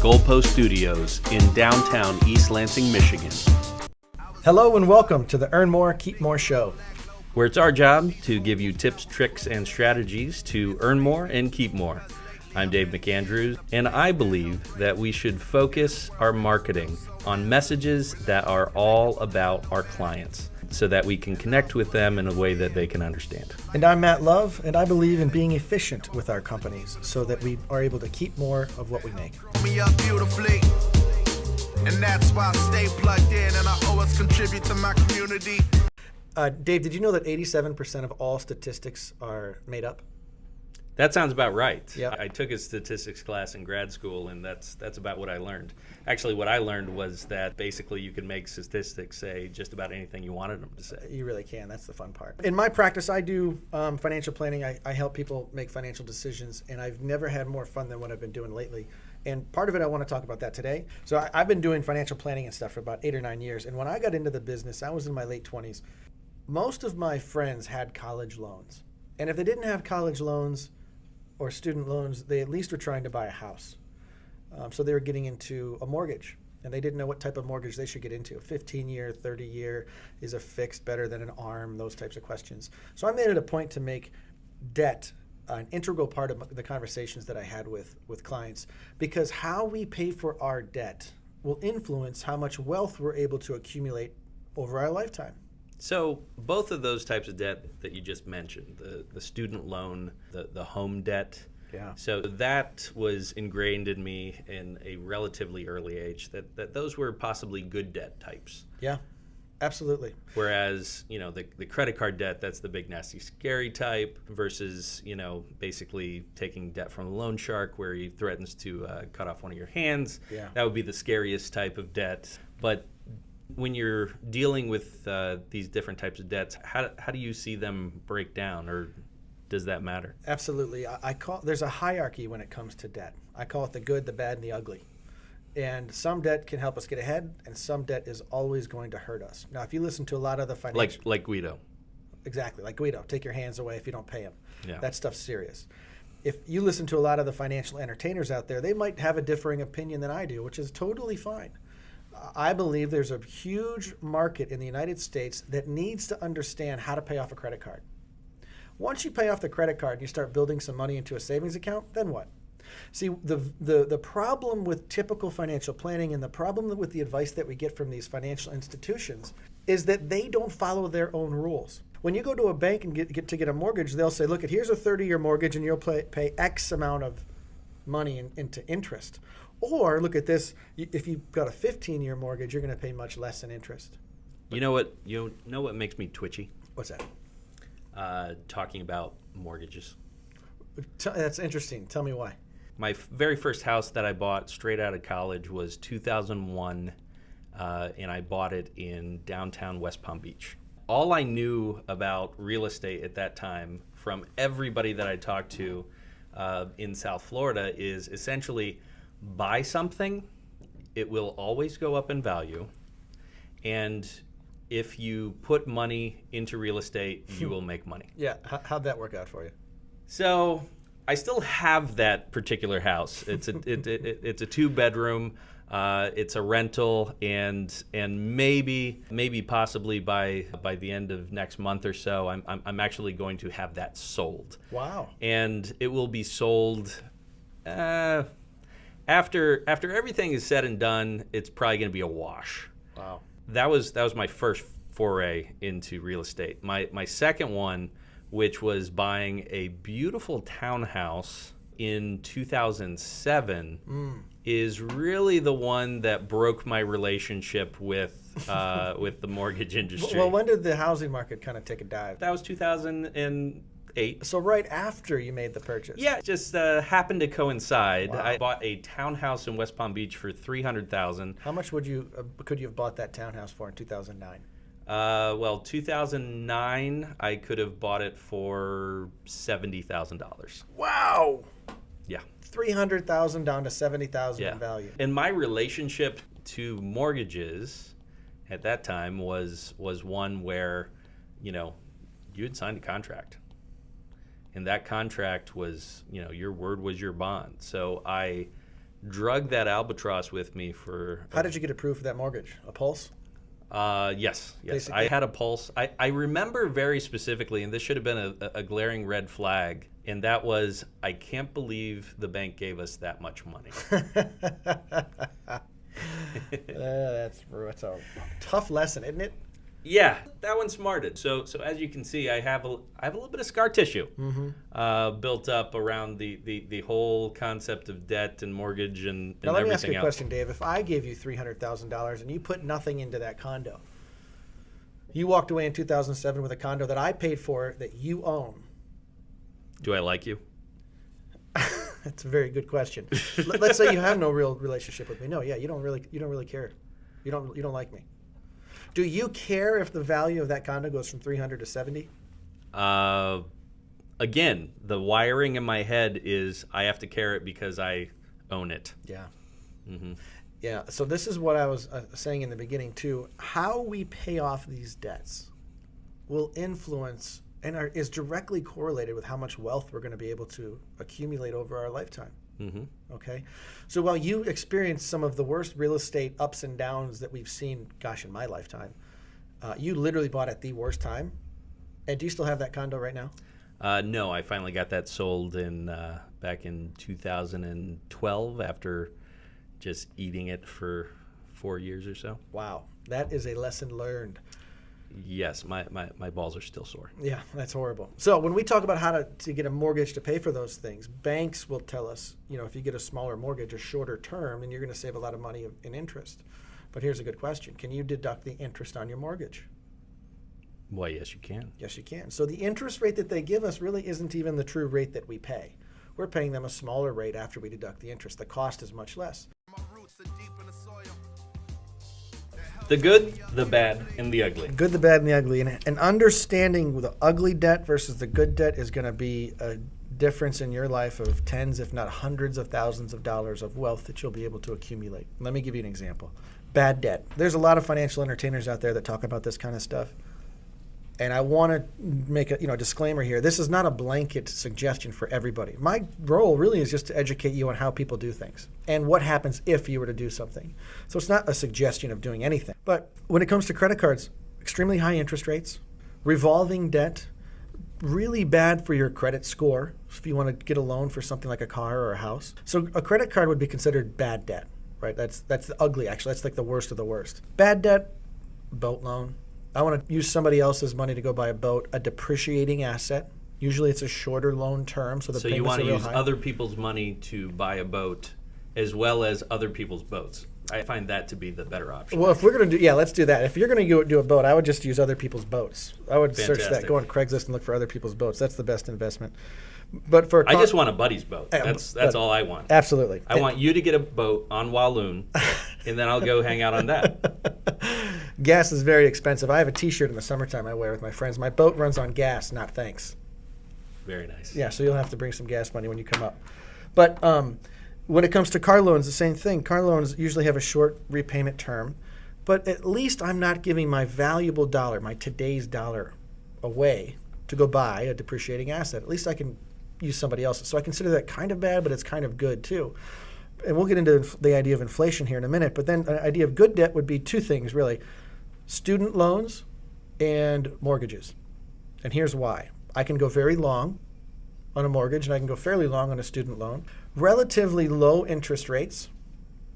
Goalpost Studios in downtown East Lansing, Michigan, Hello and welcome to the Earn More, Keep More show. where it's our job to give you tips, tricks, and strategies to earn more and keep more. I'm Dave McAndrews, and I believe that we should focus our marketing on messages that are all about our clients so that we can connect with them in a way that they can understand. And I'm Matt Love, and I believe in being efficient with our companies so that we are able to keep more of what we make. Me up beautifully, and that's why I stay plugged in and I always contribute to my community. Dave, did you know that 87% of all statistics are made up? That sounds about right. Yeah. I took a statistics class in grad school, and that's about what I learned. Actually, what I learned was that basically you can make statistics say just about anything you wanted them to say. You really can. That's the fun part. In my practice, I do financial planning. I help people make financial decisions, and I've never had more fun than what I've been doing lately. And part of it, I want to talk about that today. So I've been doing financial planning and stuff for about 8 or 9 years. And when I got into the business, I was in my late 20s. Most of my friends had college loans. And if they didn't have college loans or student loans, they at least were trying to buy a house. So they were getting into a mortgage, and they didn't know what type of mortgage they should get into. 15-year, 30-year, is a fixed better than an ARM, those types of questions. So I made it a point to make debt an integral part of the conversations that I had with clients, because how we pay for our debt will influence how much wealth we're able to accumulate over our lifetime. So both of those types of debt that you just mentioned, the student loan, the home debt, Yeah. so that was ingrained in me in a relatively early age, that those were possibly good debt types. Yeah, absolutely. Whereas, the credit card debt, that's the big, nasty, scary type versus, basically taking debt from a loan shark where he threatens to cut off one of your hands. Yeah. That would be the scariest type of debt. But when you're dealing with these different types of debts, how do you see them break down, or does that matter? Absolutely. There's a hierarchy when it comes to debt. I call it the good, the bad, and the ugly. And some debt can help us get ahead, and some debt is always going to hurt us. Now, if you listen to a lot of the financial... Like Guido. Exactly, like Guido. Take your hands away if you don't pay him. Yeah. That stuff's serious. If you listen to a lot of the financial entertainers out there, they might have a differing opinion than I do, which is totally fine. I believe there's a huge market in the United States that needs to understand how to pay off a credit card. Once you pay off the credit card and you start building some money into a savings account, then what? See, the problem with typical financial planning and the problem with the advice that we get from these financial institutions is that they don't follow their own rules. When you go to a bank and get a mortgage, they'll say, look, here's a 30-year mortgage and you'll pay X amount of money into interest. Or look at this, if you've got a 15-year mortgage, you're going to pay much less in interest. You know what makes me twitchy? What's that? Talking about mortgages. That's interesting. Tell me why. My very first house that I bought straight out of college was 2001, and I bought it in downtown West Palm Beach. All I knew about real estate at that time from everybody that I talked to in South Florida is essentially buy something, it will always go up in value, and if you put money into real estate, you will make money. Yeah, how'd that work out for you? So I still have that particular house. It's a it's a 2-bedroom. It's a rental, and maybe possibly by the end of next month or so, I'm actually going to have that sold. Wow. And it will be sold after everything is said and done. It's probably going to be a wash. Wow. That was my first foray into real estate. My second one, which was buying a beautiful townhouse in 2007, is really the one that broke my relationship with the mortgage industry. Well, when did the housing market kind of take a dive? That was 2008. So right after you made the purchase. Yeah, it just happened to coincide. Wow. I bought a townhouse in West Palm Beach for $300,000. How much could you have bought that townhouse for in 2009? Well, 2009, I could have bought it for $70,000. Wow. Yeah. $300,000 down to $70,000 Yeah. in value. And my relationship to mortgages at that time was one where, you had signed a contract. And that contract was, your word was your bond. So I drug that albatross with me for. How did you get approved for that mortgage? A Pulse? Yes. Basically. I had a Pulse. I remember very specifically, and this should have been a glaring red flag, and that was, I can't believe the bank gave us that much money. That's a tough lesson, isn't it? Yeah, that one smarted. So as you can see, I have a little bit of scar tissue built up around the whole concept of debt and mortgage and Now let me ask everything you a else. question, Dave. If I gave you $300,000 and you put nothing into that condo, you walked away in 2007 with a condo that I paid for that you own. Do I like you? That's a very good question. Let's say you have no real relationship with me. No, yeah, you don't really care. You don't like me. Do you care if the value of that condo goes from 300 to 70? Again, the wiring in my head is I have to care it because I own it. Yeah. Mm-hmm. Yeah. So this is what I was saying in the beginning too. How we pay off these debts will influence and is directly correlated with how much wealth we're going to be able to accumulate over our lifetime. Mm-hmm. Okay. So while you experienced some of the worst real estate ups and downs that we've seen, gosh, in my lifetime, you literally bought at the worst time. And do you still have that condo right now? No, I finally got that sold back in 2012 after just eating it for 4 years or so. Wow. That is a lesson learned. Yes, my balls are still sore. Yeah, that's horrible. So when we talk about how to get a mortgage to pay for those things, banks will tell us, if you get a smaller mortgage, a shorter term, then you're going to save a lot of money in interest. But here's a good question. Can you deduct the interest on your mortgage? Why, yes, you can. Yes, you can. So the interest rate that they give us really isn't even the true rate that we pay. We're paying them a smaller rate after we deduct the interest. The cost is much less. My roots are deep in the soil. The good, the bad, and the ugly. Good, the bad, and the ugly. And understanding the ugly debt versus the good debt is going to be a difference in your life of tens, if not hundreds of thousands of dollars of wealth that you'll be able to accumulate. Let me give you an example. Bad debt. There's a lot of financial entertainers out there that talk about this kind of stuff. And I want to make a disclaimer here. This is not a blanket suggestion for everybody. My role really is just to educate you on how people do things and what happens if you were to do something. So it's not a suggestion of doing anything. But when it comes to credit cards, extremely high interest rates, revolving debt, really bad for your credit score if you want to get a loan for something like a car or a house. So a credit card would be considered bad debt, right? That's the ugly, actually. That's like the worst of the worst. Bad debt, boat loan. I want to use somebody else's money to go buy a boat, a depreciating asset. Usually it's a shorter loan term, so the So you payments want are to real use high. other people's money to buy a boat as well as other people's boats. I find that to be the better option. Well, if we're going to do, let's do that. If you're going to do a boat, I would just use other people's boats. I would search that, Fantastic. go on Craigslist and look for other people's boats. That's the best investment. But for I just want a buddy's boat. Yeah, That's but- all I want. absolutely. I want you to get a boat on Walloon, and then I'll go hang out on that. Gas is very expensive. I have a T-shirt in the summertime I wear with my friends. My boat runs on gas, not thanks. Very nice. Yeah, so you'll have to bring some gas money when you come up. But when it comes to car loans, the same thing. Car loans usually have a short repayment term, but at least I'm not giving my valuable dollar, my today's dollar, away to go buy a depreciating asset. At least I can use somebody else's. So I consider that kind of bad, but it's kind of good too. And we'll get into the idea of inflation here in a minute, but then an idea of good debt would be two things, really. Student loans and mortgages. And here's why. I can go very long on a mortgage, and I can go fairly long on a student loan. Relatively low interest rates,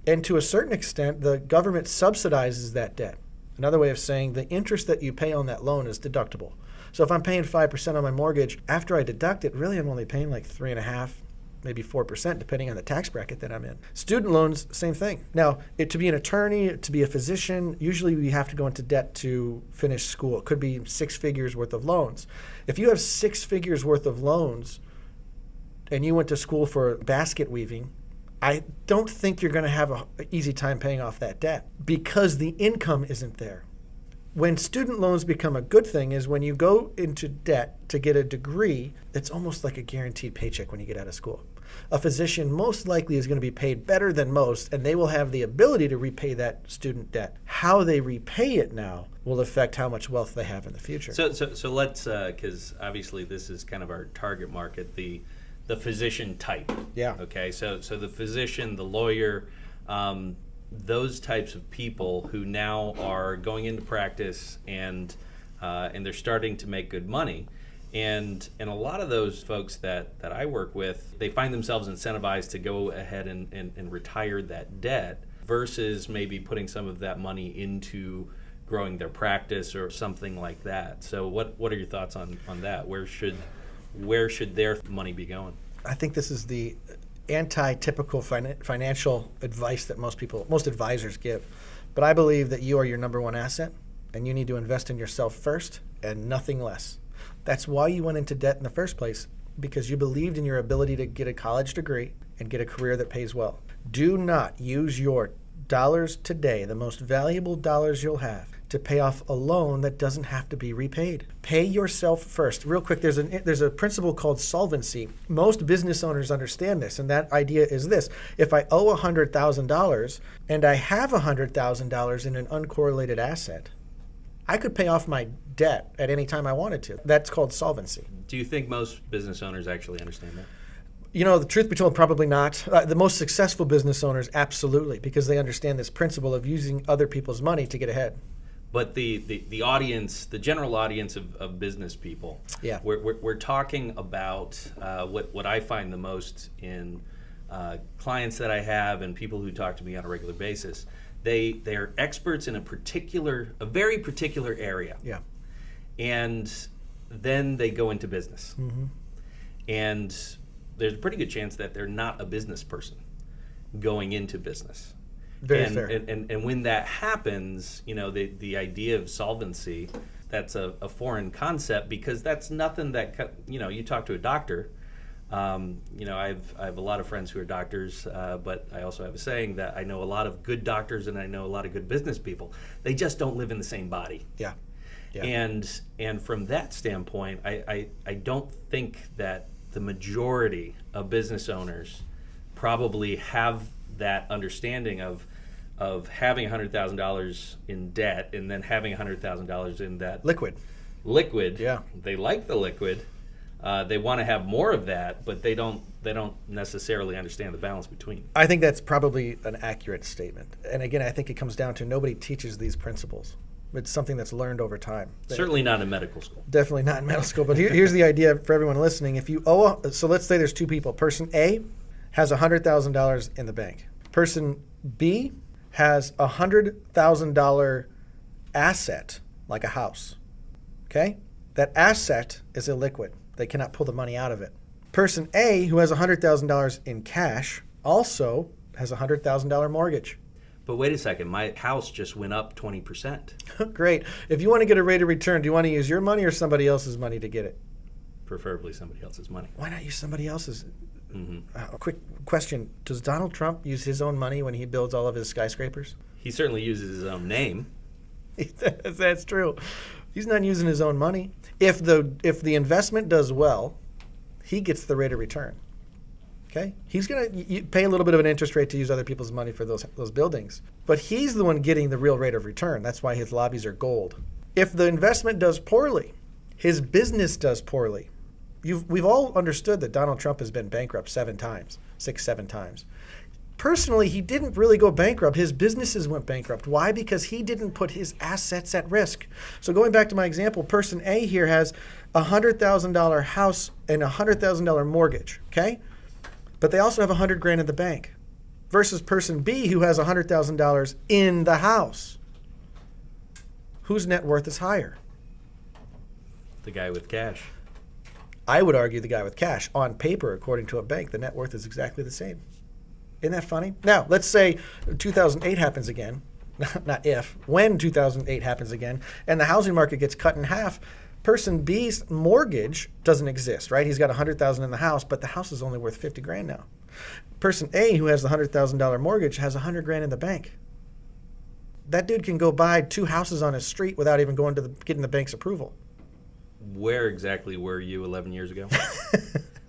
and to a certain extent, the government subsidizes that debt. Another way of saying the interest that you pay on that loan is deductible. So if I'm paying 5% on my mortgage, after I deduct it, really I'm only paying like 3.5%, maybe 4%, depending on the tax bracket that I'm in. Student loans, same thing. Now, to be an attorney, to be a physician, usually we have to go into debt to finish school. It could be 6 figures worth of loans. If you have 6 figures worth of loans and you went to school for basket weaving, I don't think you're going to have an easy time paying off that debt because the income isn't there. When student loans become a good thing is when you go into debt to get a degree, it's almost like a guaranteed paycheck when you get out of school. A physician most likely is going to be paid better than most, and they will have the ability to repay that student debt. How they repay it now will affect how much wealth they have in the future. So let's, because obviously this is kind of our target market, the the physician type. Yeah. Okay, so the physician, the lawyer, those types of people who now are going into practice and they're starting to make good money. And a lot of those folks that I work with, they find themselves incentivized to go ahead and retire that debt versus maybe putting some of that money into growing their practice or something like that. So what are your thoughts on that? Where should their money be going? I think this is the anti-typical financial advice that most advisors give. But I believe that you are your number one asset, and you need to invest in yourself first and nothing less. That's why you went into debt in the first place, because you believed in your ability to get a college degree and get a career that pays well. Do not use your dollars today, the most valuable dollars you'll have, to pay off a loan that doesn't have to be repaid. Pay yourself first. Real quick, there's a principle called solvency. Most business owners understand this, and that idea is this. If I owe $100,000 and I have $100,000 in an uncorrelated asset, I could pay off my debt at any time I wanted to. That's called solvency. Do you think most business owners actually understand that? You know, the truth be told, probably not. The most successful business owners, absolutely, because they understand this principle of using other people's money to get ahead. But the audience, the general audience of business people, Yeah. we're talking about what I find the most in clients that I have and people who talk to me on a regular basis. They're experts in a very particular area. Yeah. And then they go into business. Mm-hmm. And there's a pretty good chance that they're not a business person going into business. Very and, fair. And when that happens, you know, the idea of solvency, that's a foreign concept, because that's nothing that, you know, you talk to a doctor. You know, I have a lot of friends who are doctors, but I also have a saying that I know a lot of good doctors and I know a lot of good business people. They just don't live in the same body. Yeah. Yeah. And from that standpoint, I don't think that the majority of business owners probably have that understanding of having $100,000 in debt and then having $100,000 in that liquid. Yeah. They like the liquid. They want to have more of that, but they don't necessarily understand the balance between. I think that's probably an accurate statement. And again, I think it comes down to nobody teaches these principles. It's something that's learned over time. Certainly not in medical school. Definitely not in medical school. But here's the idea for everyone listening. If you so let's say there's two people. Person A has $100,000 in the bank. Person B has a $100,000 asset, like a house. Okay? That asset is illiquid. They cannot pull the money out of it. Person A, who has $100,000 in cash, also has a $100,000 mortgage. But wait a second, my house just went up 20%. Great. If you want to get a rate of return, do you want to use your money or somebody else's money to get it? Preferably somebody else's money. Why not use somebody else's? Mm-hmm. A quick question. Does Donald Trump use his own money when he builds all of his skyscrapers? He certainly uses his own name. That's true. He's not using his own money. If the investment does well, he gets the rate of return. Okay? He's going to pay a little bit of an interest rate to use other people's money for those buildings. But he's the one getting the real rate of return. That's why his lobbies are gold. If the investment does poorly, his business does poorly. We've all understood that Donald Trump has been bankrupt 7 times. Personally, he didn't really go bankrupt. His businesses went bankrupt. Why? Because he didn't put his assets at risk. So going back to my example, person A here has a $100,000 house and a $100,000 mortgage, okay? But they also have $100,000 in the bank versus person B who has $100,000 in the house. Whose net worth is higher? The guy with cash. I would argue the guy with cash. On paper, according to a bank, the net worth is exactly the same. Isn't that funny? Now, let's say 2008 happens again. Not if, when 2008 happens again, and the housing market gets cut in half. Person B's mortgage doesn't exist, right? He's got $100,000 in the house, but the house is only worth $50,000 now. Person A, who has the $100,000 mortgage, has $100,000 in the bank. That dude can go buy 2 houses on his street without even going to getting the bank's approval. Where exactly were you 11 years ago?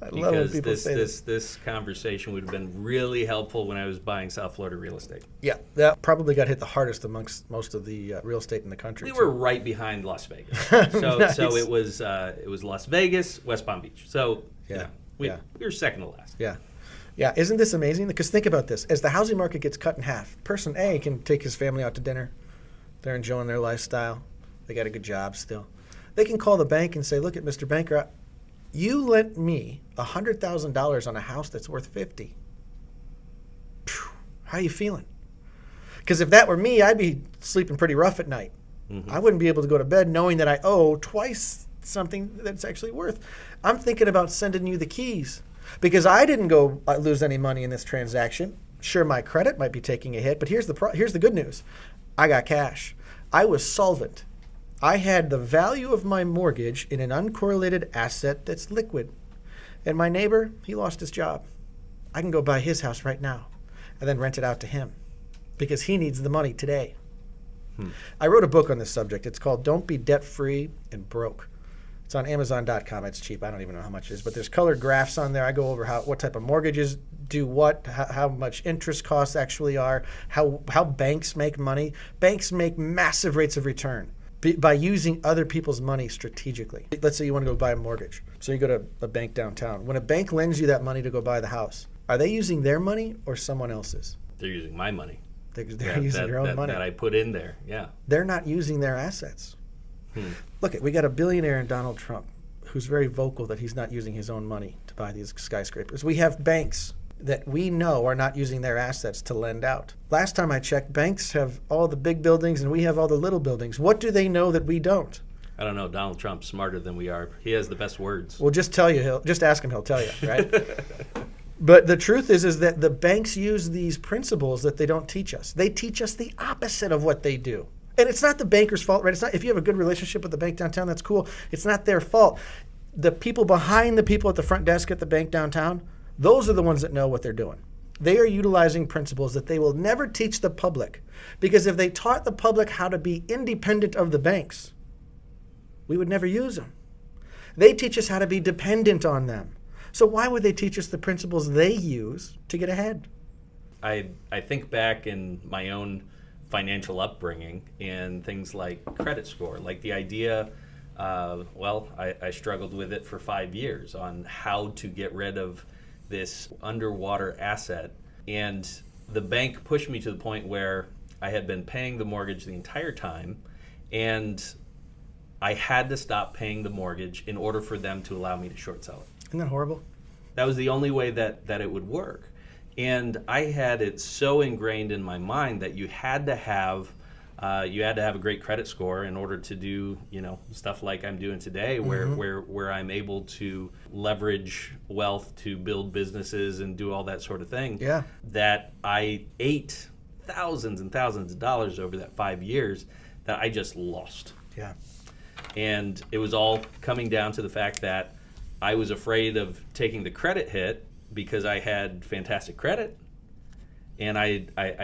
I love when people say this conversation would have been really helpful when I was buying South Florida real estate. Yeah, that probably got hit the hardest amongst most of the real estate in the country. We were right behind Las Vegas, so Nice. so it was Las Vegas, West Palm Beach. So Yeah. you know, We Yeah. were second to last. Yeah. Yeah. Isn't this amazing? Because think about this. As the housing market gets cut in half, person A can take his family out to dinner. They're enjoying their lifestyle. They got a good job still. They can call the bank and say, look at Mr. Banker, you lent me $100,000 on a house that's worth 50. Phew, how you feeling? Because if that were me, I'd be sleeping pretty rough at night. I wouldn't be able to go to bed knowing that I owe twice something that's actually worth. I'm thinking about sending you the keys because I didn't go lose any money in this transaction. Sure, my credit might be taking a hit, but here's the good news. I got cash. I was solvent. I had the value of my mortgage in an uncorrelated asset that's liquid. And my neighbor, he lost his job. I can go buy his house right now and then rent it out to him because he needs the money today. I wrote a book on this subject. It's called Don't Be Debt-Free and Broke. It's on Amazon.com. It's cheap. I don't even know how much it is, but there's colored graphs on there. I go over what type of mortgages do what, how much interest costs actually are, how banks make money. Banks make massive rates of return by using other people's money strategically. Let's say you want to go buy a mortgage. So you go to a bank downtown. When a bank lends you that money to go buy the house, are they using their money or someone else's? They're using my money. They're using their own money. That I put in there, yeah. They're not using their assets. Look, we got a billionaire in Donald Trump who's very vocal that he's not using his own money to buy these skyscrapers. We have banks that we know are not using their assets to lend out. Last time I checked, banks have all the big buildings and we have all the little buildings. What do they know that we don't? I don't know. Donald Trump's smarter than we are. He has the best words. Well, just ask him, he'll tell you, right? But the truth is that the banks use these principles that they don't teach us. They teach us the opposite of what they do. And it's not the banker's fault, right? It's not, if you have a good relationship with the bank downtown, that's cool. It's not their fault. The people behind the people at the front desk at the bank downtown, those are the ones that know what they're doing. They are utilizing principles that they will never teach the public. Because if they taught the public how to be independent of the banks, we would never use them. They teach us how to be dependent on them. So why would they teach us the principles they use to get ahead? I think back in my own financial upbringing and things like credit score, like the idea, I struggled with it for 5 years on how to get rid of this underwater asset. And the bank pushed me to the point where I had been paying the mortgage the entire time, and I had to stop paying the mortgage in order for them to allow me to short sell it. Isn't that horrible? That was the only way that it would work. And I had it so ingrained in my mind that you had to have a great credit score in order to do, stuff like I'm doing today, where I'm able to leverage wealth to build businesses and do all that sort of thing. Yeah. That I ate thousands and thousands of dollars over that 5 years that I just lost. Yeah. And it was all coming down to the fact that I was afraid of taking the credit hit because I had fantastic credit, and I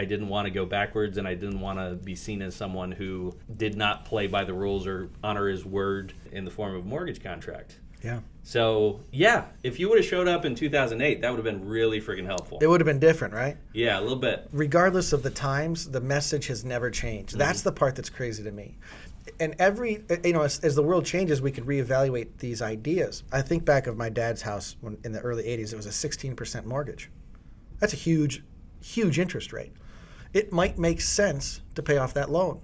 didn't want to go backwards, and I didn't want to be seen as someone who did not play by the rules or honor his word in the form of a mortgage contract. Yeah. So, yeah, if you would have showed up in 2008, that would have been really freaking helpful. It would have been different, right? Yeah, a little bit. Regardless of the times, the message has never changed. That's the part that's crazy to me. And as the world changes, we could reevaluate these ideas. I think back of my dad's house in the early 80s, it was a 16% mortgage. That's a huge, huge interest rate. It might make sense to pay off that loan.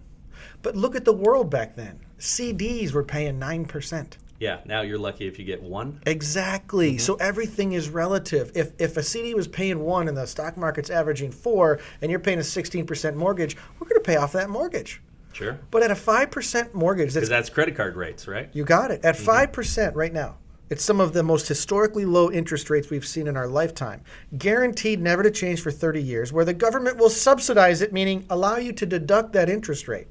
But look at the world back then. CDs were paying 9%. Yeah, now you're lucky if you get one. Exactly. So everything is relative. If a CD was paying 1 and the stock market's averaging 4 and you're paying a 16% mortgage, we're going to pay off that mortgage. Sure. But at a 5% mortgage, Because that's credit card rates, right? you got it. At 5% right now, it's some of the most historically low interest rates we've seen in our lifetime. Guaranteed never to change for 30 years, where the government will subsidize it, meaning allow you to deduct that interest rate.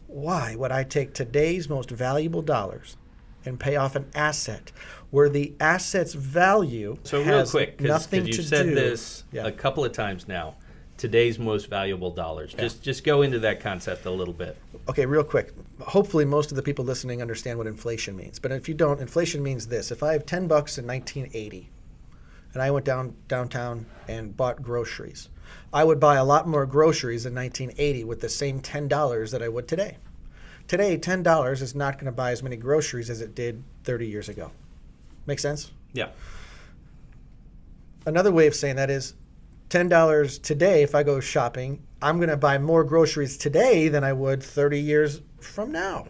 Why would I take today's most valuable dollars and pay off an asset where the asset's value So real has quick, because nothing you've to said do? this Yeah. a couple of times now, today's most valuable dollars. Just go into that concept a little bit. Okay, real quick. Hopefully most of the people listening understand what inflation means. But if you don't, inflation means this. If I have $10 in 1980 and I went downtown and bought groceries, I would buy a lot more groceries in 1980 with the same $10 that I would today. Today, $10 is not going to buy as many groceries as it did 30 years ago. Make sense? Yeah. Another way of saying that is $10 today. If I go shopping, I'm going to buy more groceries today than I would 30 years from now.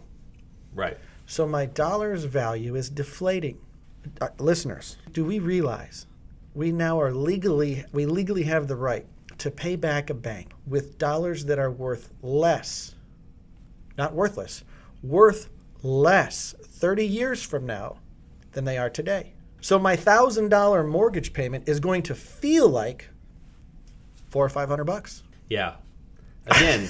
Right. So my dollar's value is deflating. Listeners, do we realize we now are legally have the right to pay back a bank with dollars that are worth less, not worthless, worth less 30 years from now than they are today. So my $1,000 mortgage payment is going to feel like $400 or $500. Yeah. Again,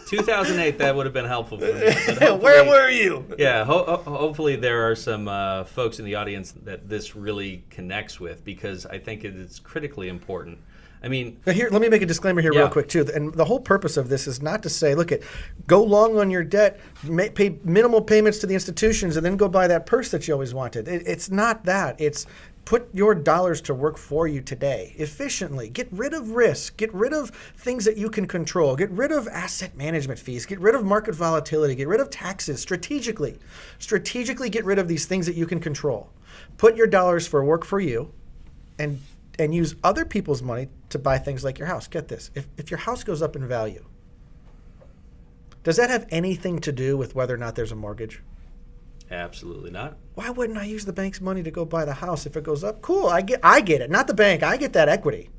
2008, that would have been helpful for me. Where were you? Yeah, hopefully there are some folks in the audience that this really connects with, because I think it is critically important. I mean, But here, let me make a disclaimer here real quick too. And the whole purpose of this is not to say, look, go long on your debt, pay minimal payments to the institutions, and then go buy that purse that you always wanted. It's not that. It's put your dollars to work for you today efficiently. Get rid of risk. Get rid of things that you can control. Get rid of asset management fees. Get rid of market volatility. Get rid of taxes strategically. Strategically get rid of these things that you can control. Put your dollars for work for you, and use other people's money to buy things like your house. Get this. If your house goes up in value, does that have anything to do with whether or not there's a mortgage? absolutely not. Why wouldn't I use the bank's money to go buy the house if it goes up? Cool, I get it. Not the bank. I get that equity.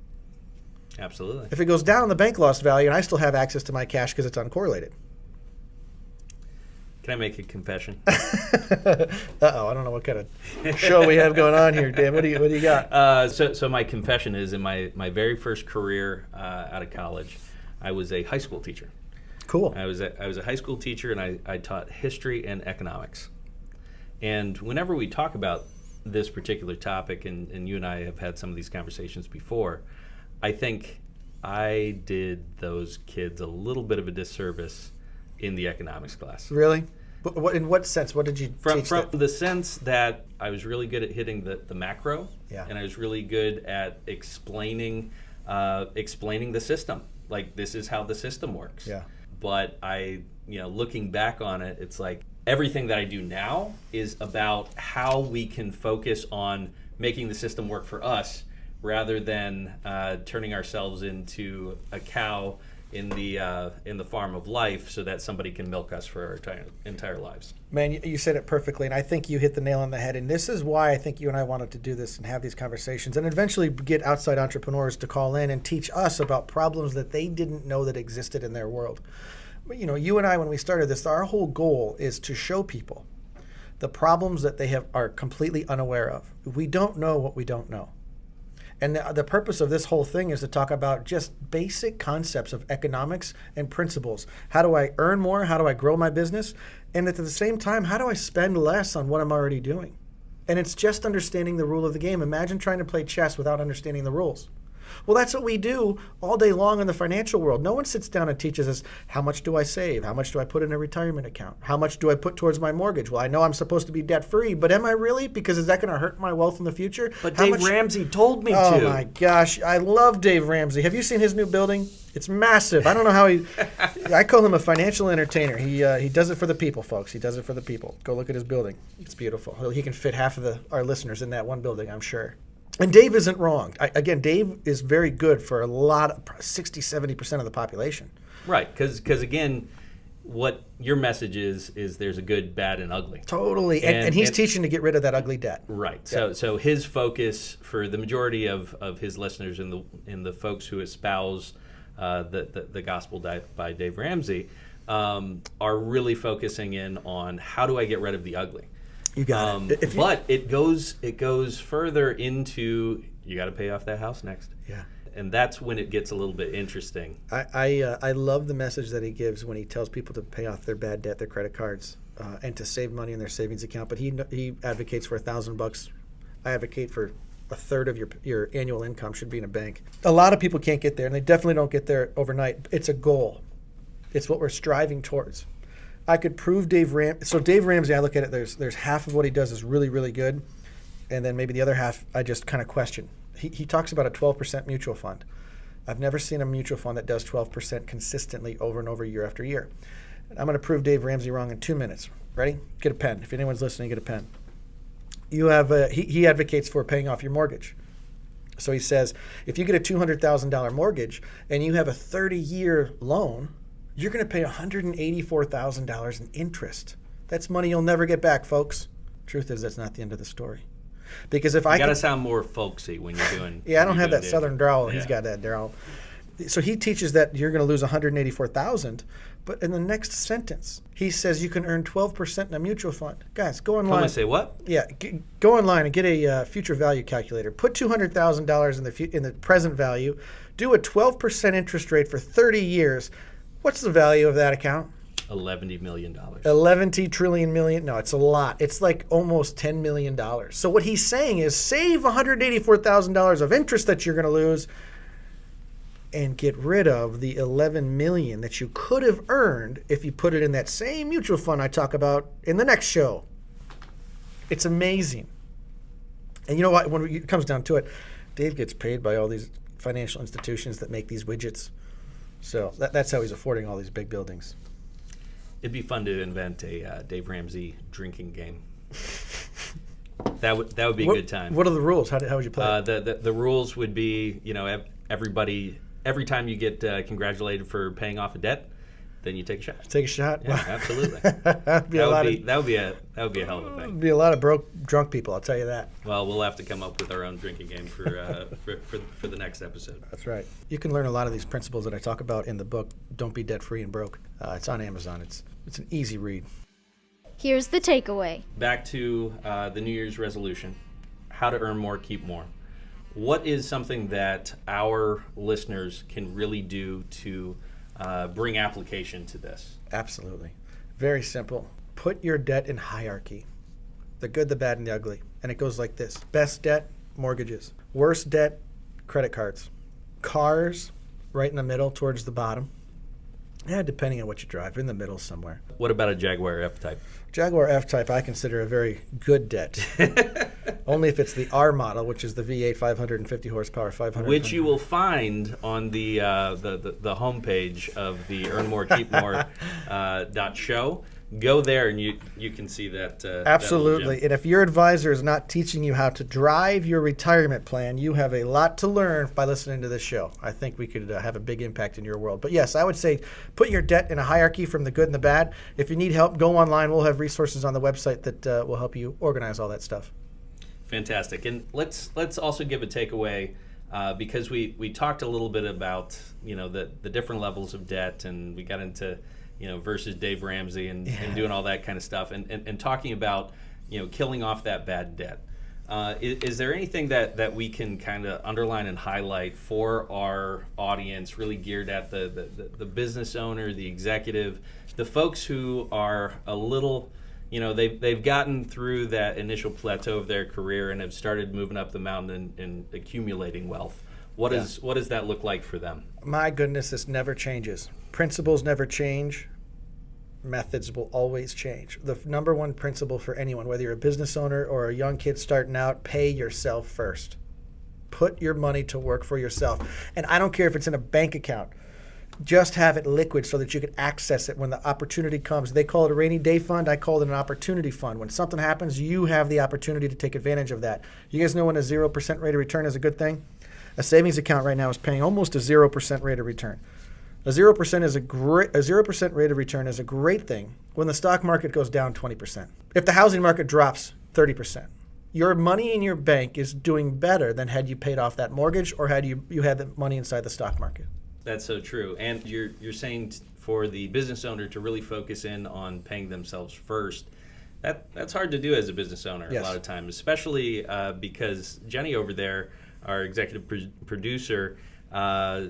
Absolutely. If it goes down, the bank lost value, and I still have access to my cash because it's uncorrelated. Can I make a confession? Uh-oh, I don't know what kind of show we have going on here, Dan. What do you got? So my confession is, in my very first career out of college, I was a high school teacher. Cool. I was a high school teacher, and I taught history and economics. And whenever we talk about this particular topic, and you and I have had some of these conversations before, I think I did those kids a little bit of a disservice in the economics class. Really? But in what sense? What did you teach? From the sense that I was really good at hitting the macro, Yeah. and I was really good at explaining the system. Like, this is how the system works. Yeah. But looking back on it, it's like everything that I do now is about how we can focus on making the system work for us, rather than turning ourselves into a cow in the farm of life, so that somebody can milk us for our entire lives. Man, you said it perfectly, and I think you hit the nail on the head. And this is why I think you and I wanted to do this and have these conversations, and eventually get outside entrepreneurs to call in and teach us about problems that they didn't know that existed in their world. But, you and I, when we started this, our whole goal is to show people the problems that they are completely unaware of. We don't know what we don't know. And the purpose of this whole thing is to talk about just basic concepts of economics and principles. How do I earn more? How do I grow my business? And at the same time, how do I spend less on what I'm already doing? And it's just understanding the rule of the game. Imagine trying to play chess without understanding the rules. Well, that's what we do all day long in the financial world. No one sits down and teaches us, how much do I save? How much do I put in a retirement account? How much do I put towards my mortgage? Well, I know I'm supposed to be debt-free, but am I really? Because is that going to hurt my wealth in the future? But Dave Ramsey told me to. Oh my gosh, I love Dave Ramsey. Have you seen his new building? It's massive. I don't know how I call him a financial entertainer. He does it for the people, folks. He does it for the people. Go look at his building. It's beautiful. He can fit half of our listeners in that one building, I'm sure. And Dave isn't wrong. Again, Dave is very good for 60, 70% of the population. Right, because again, what your message is there's a good, bad, and ugly. Totally, and he's teaching to get rid of that ugly debt. Right. Yeah. So his focus for the majority of his listeners and the folks who espouse the gospel by Dave Ramsey are really focusing in on, how do I get rid of the ugly? You got it. But it goes further into, you got to pay off that house next. Yeah. And that's when it gets a little bit interesting. I love the message that he gives when he tells people to pay off their bad debt, their credit cards, and to save money in their savings account. But he advocates for $1,000. I advocate for a third of your annual income should be in a bank. A lot of people can't get there, and they definitely don't get there overnight. It's a goal. It's what we're striving towards. I could prove Dave Ramsey, I look at it, there's half of what he does is really, really good, and then maybe the other half I just kind of question. He talks about a 12% mutual fund. I've never seen a mutual fund that does 12% consistently over and over, year after year. I'm going to prove Dave Ramsey wrong in 2 minutes. Ready? Get a pen. If anyone's listening, get a pen. You have he advocates for paying off your mortgage. So he says, if you get a $200,000 mortgage and you have a 30-year loan, you're going to pay $184,000 in interest. That's money you'll never get back, folks. Truth is, that's not the end of the story. Because if I You got to sound more folksy when you're doing. yeah, I don't when have you're that doing southern Dave. drawl. Yeah. He's got that drawl. So he teaches that you're going to lose $184,000, but in the next sentence, he says you can earn 12% in a mutual fund. Guys, go Come online. on, say what? Yeah, go online and get a future value calculator. Put $200,000 in the present value. Do a 12% interest rate for 30 years. What's the value of that account? $11 million. 11 trillion million. No, it's a lot. It's like almost $10 million. So what he's saying is save $184,000 of interest that you're going to lose and get rid of the 11 million that you could have earned if you put it in that same mutual fund I talk about in the next show. It's amazing. And you know what? When it comes down to it, Dave gets paid by all these financial institutions that make these widgets. So that's how he's affording all these big buildings. It'd be fun to invent a Dave Ramsey drinking game. That would be a good time. What are the rules? How would you play it? The rules would be, everybody, every time you get congratulated for paying off a debt, then you take a shot. Take a shot? Yeah, absolutely. That'd be that would be a hell of a thing. Be a lot of broke drunk people, I'll tell you that. Well, we'll have to come up with our own drinking game for the next episode. That's right. You can learn a lot of these principles that I talk about in the book, Don't Be Debt Free and Broke. It's on Amazon. It's an easy read. Here's the takeaway. Back to the New Year's resolution, how to earn more, keep more. What is something that our listeners can really do to bring application to this? Absolutely. Very simple. Put your debt in hierarchy. The good, the bad, and the ugly. And it goes like this. Best debt, mortgages. Worst debt, credit cards. Cars, right in the middle towards the bottom. Yeah, depending on what you drive, in the middle somewhere. What about a Jaguar F-Type? Jaguar F-Type I consider a very good debt. Only if it's the R model, which is the V8 550 horsepower, 500. Which you will find on the homepage of the Earn More Keep More .show. Go there and you can see that. Absolutely. That little gem. And if your advisor is not teaching you how to drive your retirement plan, you have a lot to learn by listening to this show. I think we could have a big impact in your world. But yes, I would say put your debt in a hierarchy from the good and the bad. If you need help, go online. We'll have resources on the website that will help you organize all that stuff. Fantastic. And let's also give a takeaway because we talked a little bit about the different levels of debt, and we got into versus Dave Ramsey and doing all that kind of stuff, and talking about killing off that bad debt. Is there anything that we can kind of underline and highlight for our audience, really geared at the business owner, the executive, the folks who are a little, they've gotten through that initial plateau of their career and have started moving up the mountain and accumulating wealth? What does that look like for them? My goodness, this never changes. Principles never change. Methods will always change. The number one principle for anyone, whether you're a business owner or a young kid starting out, pay yourself first. Put your money to work for yourself. And I don't care if it's in a bank account. Just have it liquid so that you can access it when the opportunity comes. They call it a rainy day fund. I call it an opportunity fund. When something happens, you have the opportunity to take advantage of that. You guys know when a 0% rate of return is a good thing? A savings account right now is paying almost a 0% rate of return. A 0% rate of return is a great thing when the stock market goes down 20%. If the housing market drops 30%, your money in your bank is doing better than had you paid off that mortgage or had you had the money inside the stock market. That's so true. And you're saying for the business owner to really focus in on paying themselves first. That's hard to do as a business owner Yes. a lot of times, especially because Jenny over there, our executive producer,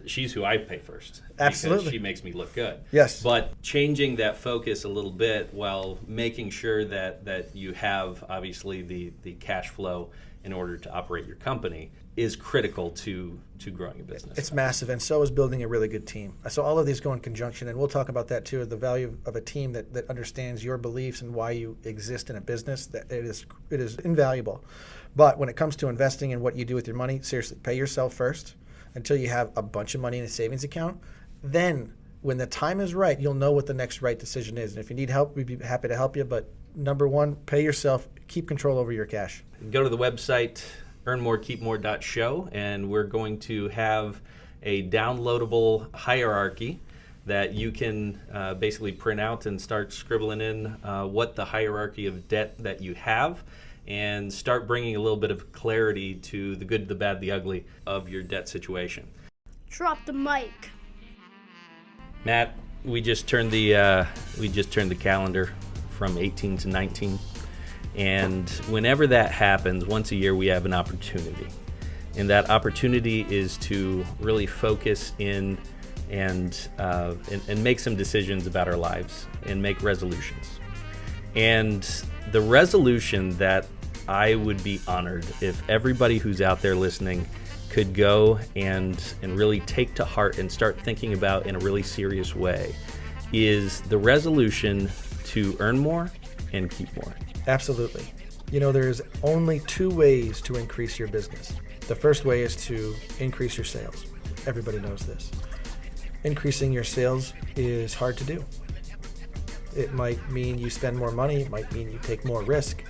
she's who I pay first. Absolutely. Because she makes me look good. Yes. But changing that focus a little bit while making sure that you have obviously the cash flow in order to operate your company is critical to growing a business. It's massive, and so is building a really good team. So all of these go in conjunction, and we'll talk about that too, the value of a team that understands your beliefs and why you exist in a business. That it is invaluable. But when it comes to investing and what you do with your money, seriously, pay yourself first until you have a bunch of money in a savings account. Then when the time is right, you'll know what the next right decision is. And if you need help, we'd be happy to help you. But number one, pay yourself, keep control over your cash. Go to the website, earnmorekeepmore.show, and we're going to have a downloadable hierarchy that you can basically print out and start scribbling in what the hierarchy of debt that you have, and start bringing a little bit of clarity to the good, the bad, the ugly of your debt situation. Drop the mic. Matt, we just turned the calendar from 18 to 19, and whenever that happens, once a year we have an opportunity, and that opportunity is to really focus in and make some decisions about our lives and make resolutions. And the resolution that I would be honored if everybody who's out there listening could go and really take to heart and start thinking about in a really serious way is the resolution to earn more and keep more. Absolutely. You know, there's only two ways to increase your business. The first way is to increase your sales. Everybody knows this. Increasing your sales is hard to do. It might mean you spend more money. It might mean you take more risk.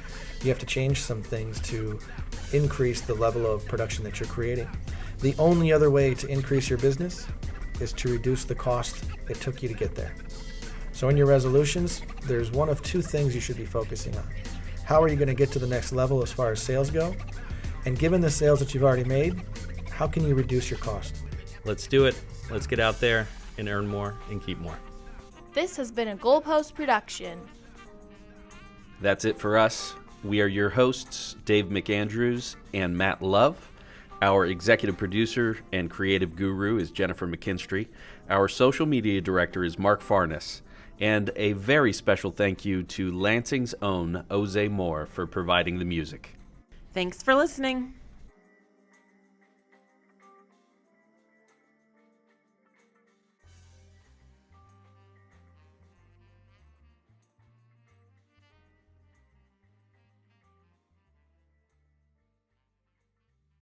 You have to change some things to increase the level of production that you're creating. The only other way to increase your business is to reduce the cost it took you to get there. So in your resolutions, there's one of two things you should be focusing on. How are you going to get to the next level as far as sales go? And given the sales that you've already made, how can you reduce your cost? Let's do it. Let's get out there and earn more and keep more. This has been a Goalpost production. That's it for us. We are your hosts, Dave McAndrews and Matt Love. Our executive producer and creative guru is Jennifer McKinstry. Our social media director is Mark Farnes. And a very special thank you to Lansing's own Jose Moore for providing the music. Thanks for listening.